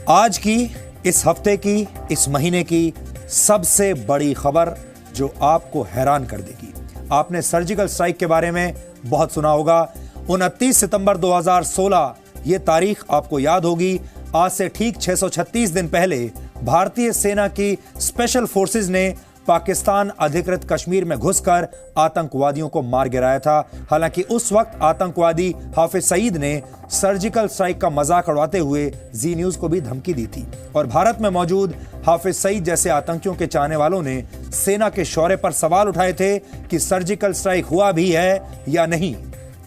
आज की, इस हफ्ते की, इस महीने की सबसे बड़ी खबर जो आपको हैरान कर देगी। आपने सर्जिकल स्ट्राइक के बारे में बहुत सुना होगा। 29 सितंबर 2016 ये तारीख आपको याद होगी। आज से ठीक 636 दिन पहले भारतीय सेना की स्पेशल फोर्सेस ने पाकिस्तान अधिकृत कश्मीर में घुसकर आतंकवादियों को मार गिराया था। हालांकि उस वक्त आतंकवादी हाफिज सईद ने सर्जिकल स्ट्राइक का मजाक उड़ाते हुए जी न्यूज को भी धमकी दी थी और भारत में मौजूद हाफिज सईद जैसे आतंकियों के चाहने वालों ने सेना के शौर्य पर सवाल उठाए थे कि सर्जिकल स्ट्राइक हुआ भी है या नहीं।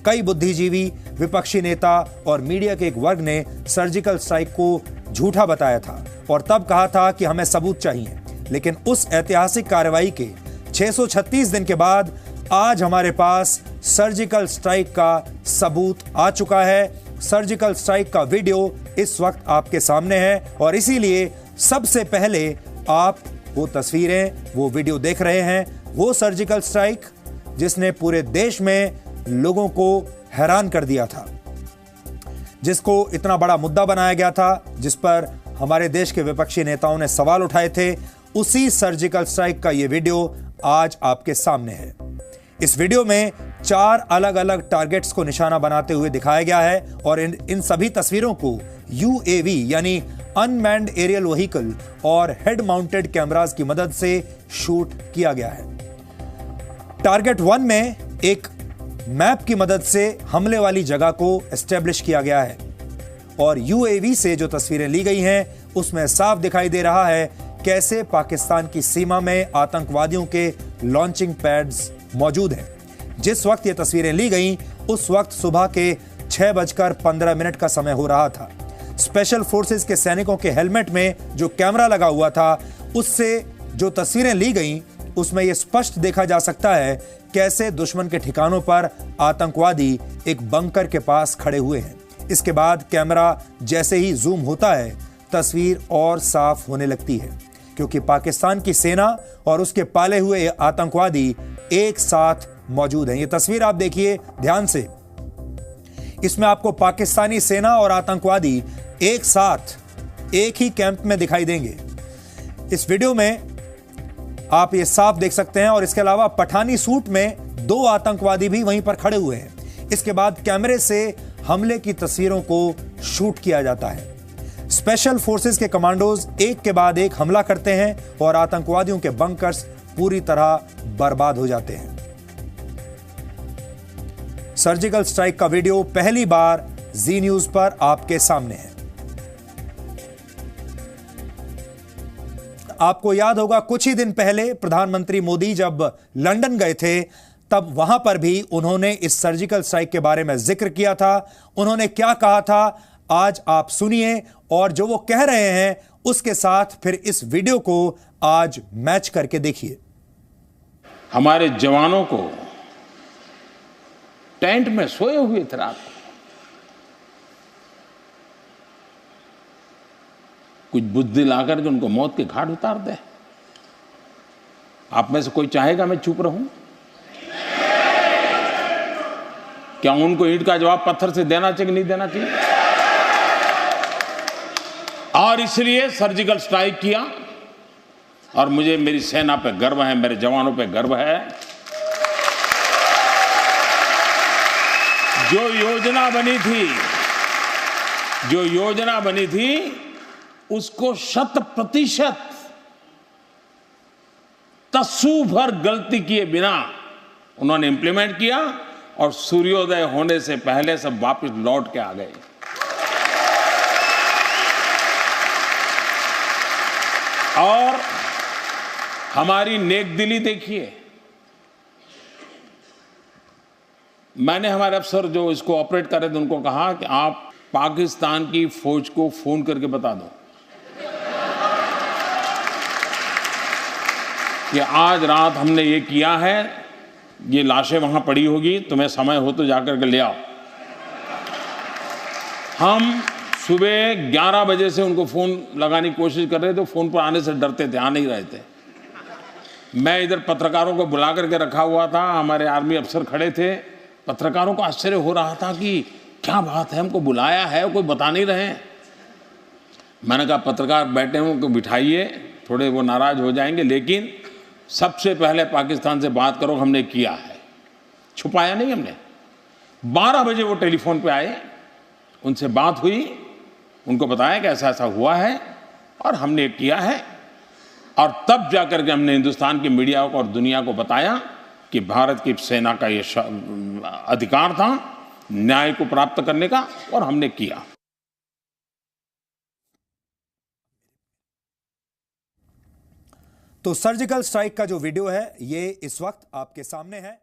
कई बुद्धिजीवी, विपक्षी नेता और मीडिया के एक वर्ग ने सर्जिकल स्ट्राइक को झूठा बताया था और तब कहा था कि हमें सबूत चाहिए। लेकिन उस ऐतिहासिक कार्रवाई के 636 दिन के बाद आज हमारे पास सर्जिकल स्ट्राइक का सबूत आ चुका है। सर्जिकल स्ट्राइक का वीडियो इस वक्त आपके सामने है और इसीलिए सबसे पहले आप वो तस्वीरें, वो वीडियो देख रहे हैं। वो सर्जिकल स्ट्राइक जिसने पूरे देश में लोगों को हैरान कर दिया था, जिसको इतना बड़ा मुद्दा बनाया गया था, जिस पर हमारे देश के विपक्षी नेताओं ने सवाल उठाए थे, उसी सर्जिकल स्ट्राइक का यह वीडियो आज आपके सामने है। इस वीडियो में 4 अलग अलग टारगेट्स को निशाना बनाते हुए दिखाया गया है और इन सभी तस्वीरों को UAV यानी अनमैन्ड एरियल व्हीकल और हेड माउंटेड कैमरास की मदद से शूट किया गया है। टारगेट 1 में एक मैप की मदद से हमले वाली जगह को एस्टेब्लिश किया गया है और UAV से जो तस्वीरें ली गई हैं उसमें साफ दिखाई दे रहा है कैसे पाकिस्तान की सीमा में आतंकवादियों के लॉन्चिंग पैड्स मौजूद हैं। जिस वक्त ये तस्वीरें ली गईं उस वक्त सुबह के 6:15 का समय हो रहा था। स्पेशल फोर्सेस के सैनिकों के हेलमेट में जो कैमरा लगा हुआ था उससे जो तस्वीरें ली गईं उसमें यह स्पष्ट देखा जा सकता है कैसे दुश्मन के ठिकानों पर आतंकवादी एक बंकर के पास खड़े हुए हैं। इसके बाद कैमरा जैसे ही जूम होता है तस्वीर और साफ होने लगती है क्योंकि पाकिस्तान की सेना और उसके पाले हुए आतंकवादी एक साथ मौजूद हैं। ये तस्वीर आप देखिए ध्यान से। इसमें आपको पाकिस्तानी सेना और आतंकवादी एक साथ एक ही कैंप में दिखाई देंगे। इस वीडियो में आप ये साफ देख सकते हैं और इसके अलावा पठानी सूट में 2 आतंकवादी भी वहीं पर खड़े हुए हैं। इसके बाद कैमरे से हमले की तस्वीरों को शूट किया जाता है। स्पेशल फोर्सेस के कमांडोज एक के बाद एक हमला करते हैं और आतंकवादियों के बंकर्स पूरी तरह बर्बाद हो जाते हैं। सर्जिकल स्ट्राइक का वीडियो पहली बार जी न्यूज पर आपके सामने है। आपको याद होगा कुछ ही दिन पहले प्रधानमंत्री मोदी जब लंदन गए थे तब वहां पर भी उन्होंने इस सर्जिकल स्ट्राइक के बारे में जिक्र किया था। उन्होंने क्या कहा था आज आप सुनिए और जो वो कह रहे हैं उसके साथ फिर इस वीडियो को आज मैच करके देखिए। हमारे जवानों को टेंट में सोए हुए थे रात को, कुछ बुद्धि लाकर के उनको मौत के घाट उतार दे। आप में से कोई चाहेगा मैं चुप रहूं? क्या उनको ईंट का जवाब पत्थर से देना चाहिए कि नहीं देना चाहिए? और इसलिए सर्जिकल स्ट्राइक किया और मुझे मेरी सेना पे गर्व है, मेरे जवानों पे गर्व है। जो योजना बनी थी उसको 100% तस्सू भर गलती किए बिना उन्होंने इंप्लीमेंट किया और सूर्योदय होने से पहले सब वापस लौट के आ गए। और हमारी नेक दिली देखिए। मैंने हमारे अफसर जो इसको ऑपरेट कर रहे थे उनको कहा कि आप पाकिस्तान की फौज को फोन करके बता दो कि आज रात हमने ये किया है, ये लाशें वहां पड़ी होगी, तुम्हें समय हो तो जाकर के ले आओ। हम सुबह 11 बजे से उनको फ़ोन लगाने की कोशिश कर रहे थे, फ़ोन पर आने से डरते थे, आ नहीं रहे थे। मैं इधर पत्रकारों को बुला करके रखा हुआ था, हमारे आर्मी अफसर खड़े थे। पत्रकारों को आश्चर्य हो रहा था कि क्या बात है, हमको बुलाया है, कोई बता नहीं रहे। मैंने कहा पत्रकार बैठे हैं उनको बिठाइए, थोड़े वो नाराज हो जाएंगे, लेकिन सबसे पहले पाकिस्तान से बात करो। हमने किया है, छुपाया नहीं हमने। 12 बजे वो टेलीफोन पे आए, उनसे बात हुई, उनको बताया कि ऐसा ऐसा हुआ है और हमने किया है। और तब जाकर के हमने हिंदुस्तान की मीडिया को और दुनिया को बताया कि भारत की सेना का ये अधिकार था न्याय को प्राप्त करने का, और हमने किया। तो सर्जिकल स्ट्राइक का जो वीडियो है ये इस वक्त आपके सामने है।